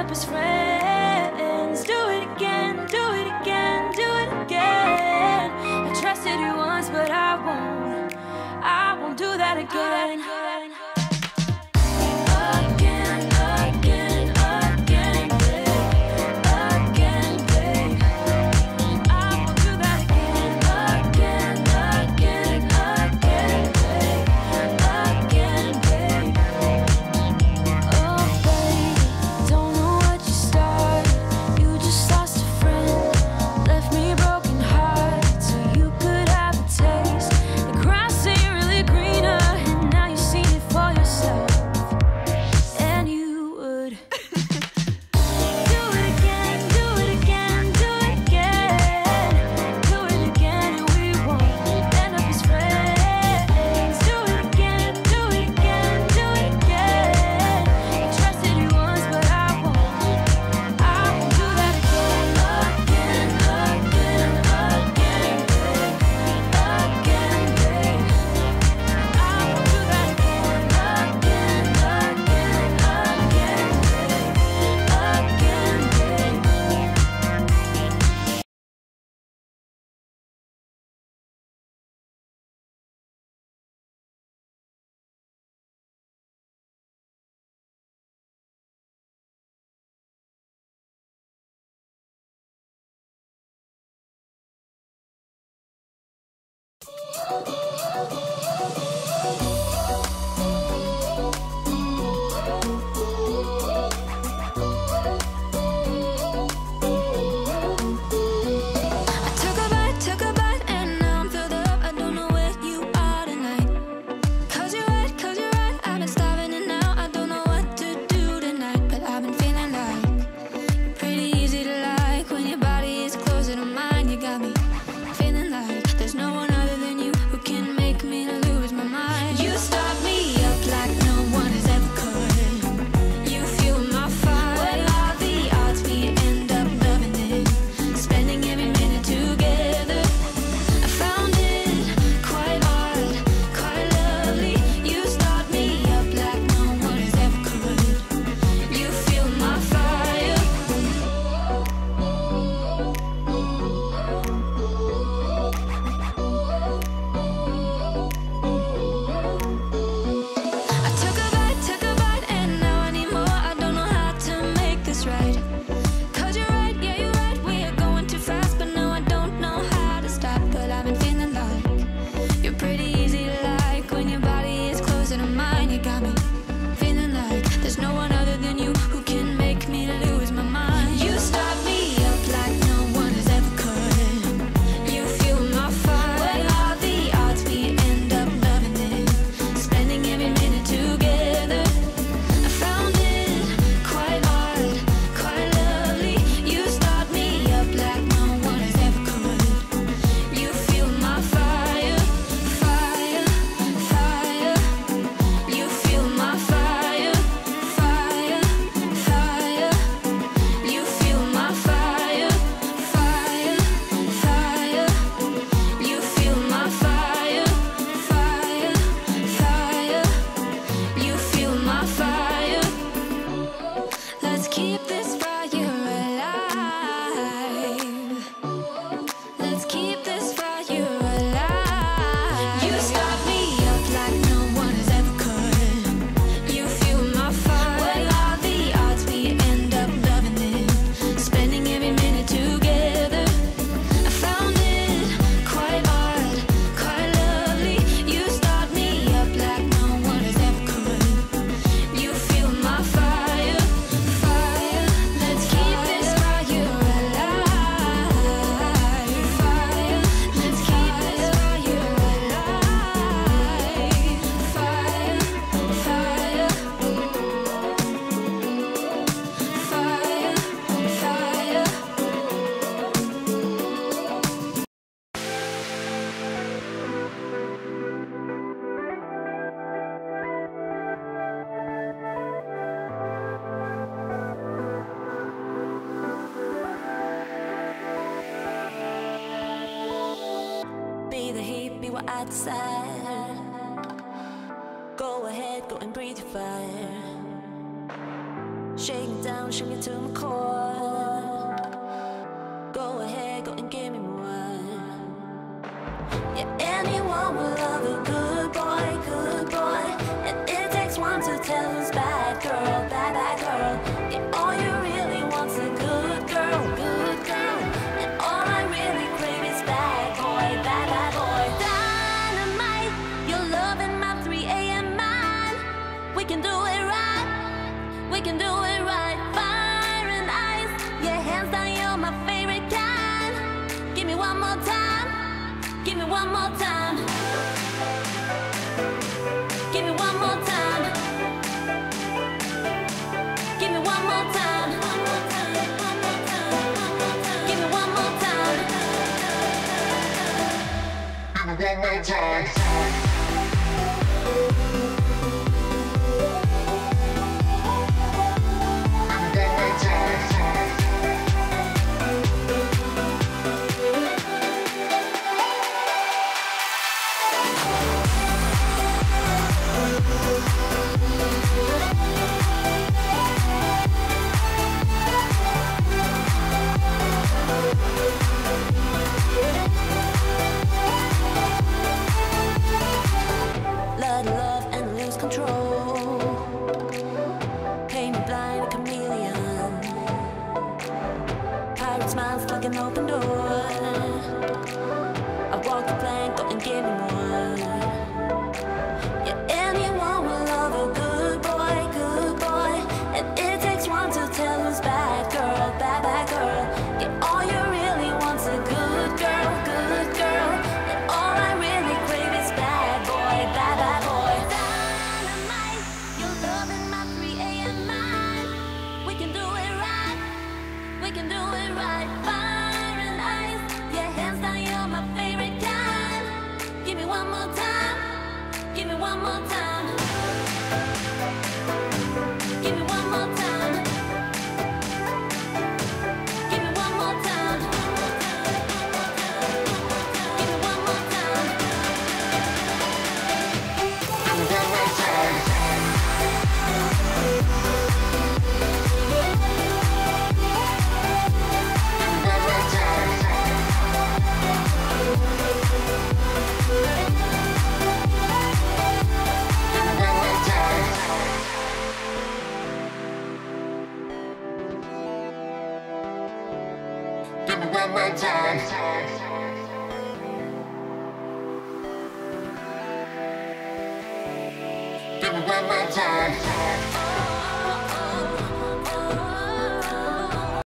up as friends. Do it again, do it again, do it again. I trusted you once, but I won't do that again. outside. Go ahead, go and breathe your fire. Shake me down, shake me to my core. Go ahead, go and give me more. Yeah, anyone will love a good boy, good boy. And it takes one to tell us bad girl, bad, bad girl. Yeah, all you really want's a good girl, good girl. And all I really crave is bad boy, bad, bad boy. Dynamite, you're loving my 3 a.m. mind. We can do it right, we can do it right. Fire and ice, yeah, hands down, you're my favorite kind. Give me one more time, give me one more time. Give me one more time. Give me one more time. One more time. One more time. One more time. Give me one more time. Give me one more time. Let love and lose control. Paint me blind, a chameleon. Pirate smiles like an open door. I walk the plank, go and give me more. Yeah, anyone will love a good boy, good boy. And it takes one to tell who's bad girl, bad, bad girl. Yeah, all you really want's a good girl, good girl. And all I really crave is bad boy, bad, bad boy. Dynamite, you're loving my 3 a.m. mind. We can do it right, we can do it right. Fire and ice, yeah, hands down, you're my favorite kind. Give me one more time, give me one more time. Give me one more time. Give me one more time. Give me one more time. Give me one more time. Give me one more time. Give me one more time.